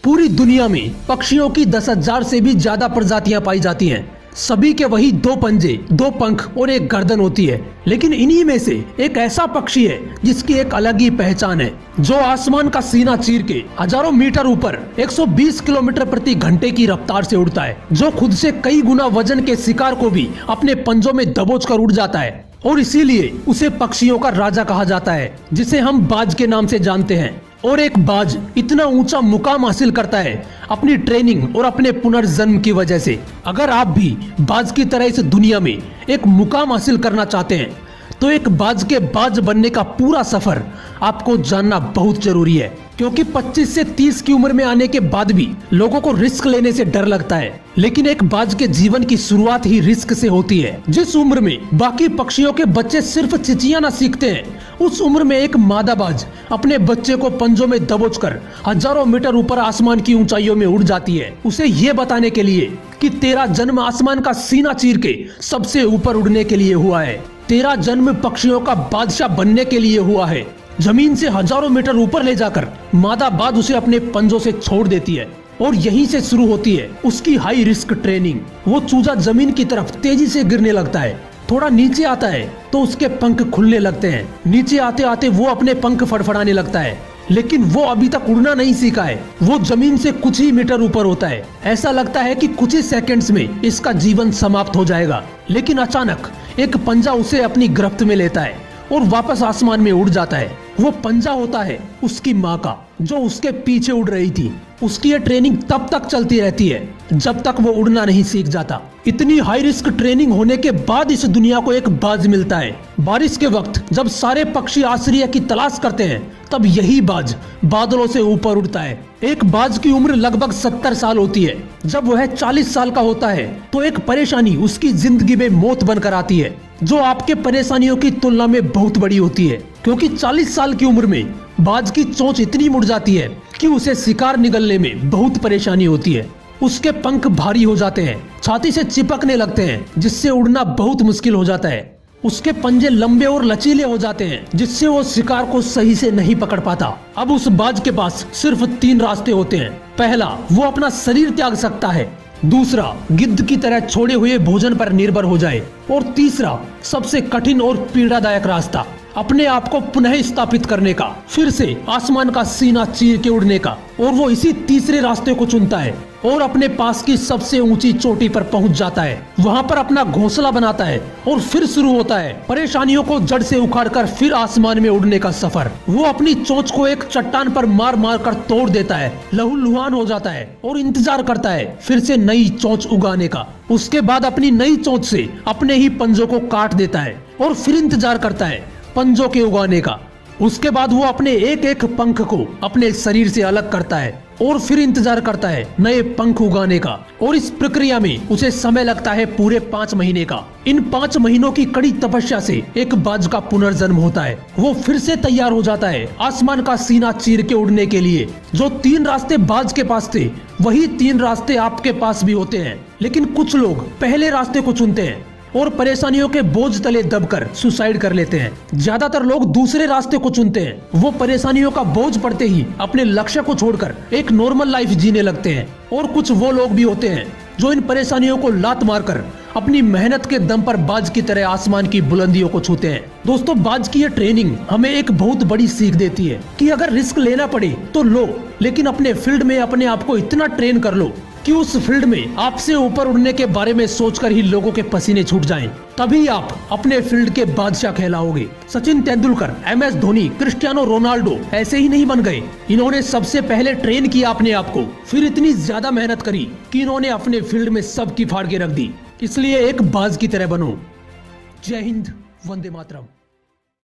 पूरी दुनिया में पक्षियों की 10,000 से भी ज्यादा प्रजातियां पाई जाती हैं। सभी के वही 2 पंजे, 2 पंख और एक गर्दन होती है। लेकिन इन्हीं में से एक ऐसा पक्षी है जिसकी एक अलग ही पहचान है, जो आसमान का सीना चीर के हजारों मीटर ऊपर 120 किलोमीटर प्रति घंटे की रफ्तार से उड़ता है, जो खुद से कई गुना वजन के शिकार को भी अपने पंजों में दबोच कर उड़ जाता है। और इसीलिए उसे पक्षियों का राजा कहा जाता है, जिसे हम बाज के नाम से जानते हैं। और एक बाज इतना ऊंचा मुकाम हासिल करता है अपनी ट्रेनिंग और अपने पुनर्जन्म की वजह से। अगर आप भी बाज की तरह इस दुनिया में एक मुकाम हासिल करना चाहते हैं, तो एक बाज के बाज बनने का पूरा सफर आपको जानना बहुत जरूरी है। क्योंकि 25 से 30 की उम्र में आने के बाद भी लोगों को रिस्क लेने से डर लगता है, लेकिन एक बाज के जीवन की शुरुआत ही रिस्क से होती है। जिस उम्र में बाकी पक्षियों के बच्चे सिर्फ चिचियाना सीखते हैं, उस उम्र में एक मादा बाज अपने बच्चे को पंजों में दबोचकर हजारों मीटर ऊपर आसमान की ऊंचाइयों में उड़ जाती है, उसे ये बताने के लिए कि तेरा जन्म आसमान का सीना चीर के सबसे ऊपर उड़ने के लिए हुआ है। तेरा जन्म पक्षियों का बादशाह बनने के लिए हुआ है। जमीन से हजारों मीटर ऊपर ले जाकर मादा बाज उसे अपने पंजों से छोड़ देती है, और यहीं से शुरू होती है उसकी हाई रिस्क ट्रेनिंग। वो चूजा जमीन की तरफ तेजी से गिरने लगता है। थोड़ा नीचे आता है तो उसके पंख खुलने लगते हैं। नीचे आते आते वो अपने पंख फड़फड़ाने लगता है, लेकिन वो अभी तक उड़ना नहीं सीखा है। वो जमीन से कुछ ही मीटर ऊपर होता है। ऐसा लगता है कि कुछ ही सेकंड्स में इसका जीवन समाप्त हो जाएगा, लेकिन अचानक एक पंजा उसे अपनी गिरफ्त में लेता है और वापस आसमान में उड़ जाता है। वो पंजा होता है उसकी माँ का, जो उसके पीछे उड़ रही थी। उसकी ये ट्रेनिंग तब तक चलती रहती है जब तक वो उड़ना नहीं सीख जाता। इतनी हाई रिस्क ट्रेनिंग होने के बाद इस दुनिया को एक बाज मिलता है। बारिश के वक्त जब सारे पक्षी आश्रय की तलाश करते हैं, तब यही बाज बादलों से ऊपर उड़ता है। एक बाज की उम्र लगभग 70 साल होती है। जब वह 40 साल का होता है तो एक परेशानी उसकी जिंदगी में मौत बनकर आती है, जो आपके परेशानियों की तुलना में बहुत बड़ी होती है। क्योंकि 40 साल की उम्र में बाज की चोंच इतनी मुड़ जाती है कि उसे शिकार निगलने में बहुत परेशानी होती है। उसके पंख भारी हो जाते हैं, छाती से चिपकने लगते हैं, जिससे उड़ना बहुत मुश्किल हो जाता है। उसके पंजे लंबे और लचीले हो जाते हैं, जिससे वो शिकार को सही से नहीं पकड़ पाता। अब उस बाज के पास सिर्फ 3 रास्ते होते हैं। पहला, वो अपना शरीर त्याग सकता है। दूसरा, गिद्ध की तरह छोड़े हुए भोजन पर निर्भर हो जाए। और तीसरा, सबसे कठिन और पीड़ादायक रास्ता, अपने आप को पुनः स्थापित करने का, फिर से आसमान का सीना चीर के उड़ने का। और वो इसी तीसरे रास्ते को चुनता है और अपने पास की सबसे ऊंची चोटी पर पहुंच जाता है। वहां पर अपना घोंसला बनाता है और फिर शुरू होता है परेशानियों को जड़ से उखाड़कर फिर आसमान में उड़ने का सफर। वो अपनी चोंच को एक चट्टान पर मार मार कर तोड़ देता है, लहूलुहान हो जाता है और इंतजार करता है फिर से नई चोंच उगाने का। उसके बाद अपनी नई चोंच से अपने ही पंजों को काट देता है और फिर इंतजार करता है पंजों के उगाने का। उसके बाद वो अपने एक एक पंख को अपने शरीर से अलग करता है और फिर इंतजार करता है नए पंख उगाने का। और इस प्रक्रिया में उसे समय लगता है पूरे 5 महीने का। इन 5 महीनों की कड़ी तपस्या से एक बाज का पुनर्जन्म होता है। वो फिर से तैयार हो जाता है आसमान का सीना चीर के उड़ने के लिए। जो 3 रास्ते बाज के पास थे, वही 3 रास्ते आपके पास भी होते हैं। लेकिन कुछ लोग पहले रास्ते को चुनते हैं और परेशानियों के बोझ तले दबकर सुसाइड कर लेते हैं। ज्यादातर लोग दूसरे रास्ते को चुनते हैं। वो परेशानियों का बोझ पड़ते ही अपने लक्ष्य को छोड़कर एक नॉर्मल लाइफ जीने लगते हैं। और कुछ वो लोग भी होते हैं जो इन परेशानियों को लात मारकर अपनी मेहनत के दम पर बाज की तरह आसमान की बुलंदियों को छूते हैं। दोस्तों, बाज की ये ट्रेनिंग हमें एक बहुत बड़ी सीख देती है कि अगर रिस्क लेना पड़े तो लो, लेकिन अपने फील्ड में अपने आप को इतना ट्रेन कर लो कि उस फील्ड में आपसे ऊपर उड़ने के बारे में सोचकर ही लोगों के पसीने छूट जाएं। तभी आप अपने फील्ड के बादशाह कहलाओगे। Sachin Tendulkar, MS Dhoni, Cristiano Ronaldo ऐसे ही नहीं बन गए। इन्होंने सबसे पहले ट्रेन किया अपने आप को, फिर इतनी ज्यादा मेहनत करी कि इन्होंने अपने फील्ड में सबकी फाड़ के रख दी। इसलिए एक बाज की तरह बनो। जय हिंद, वंदे मातरम।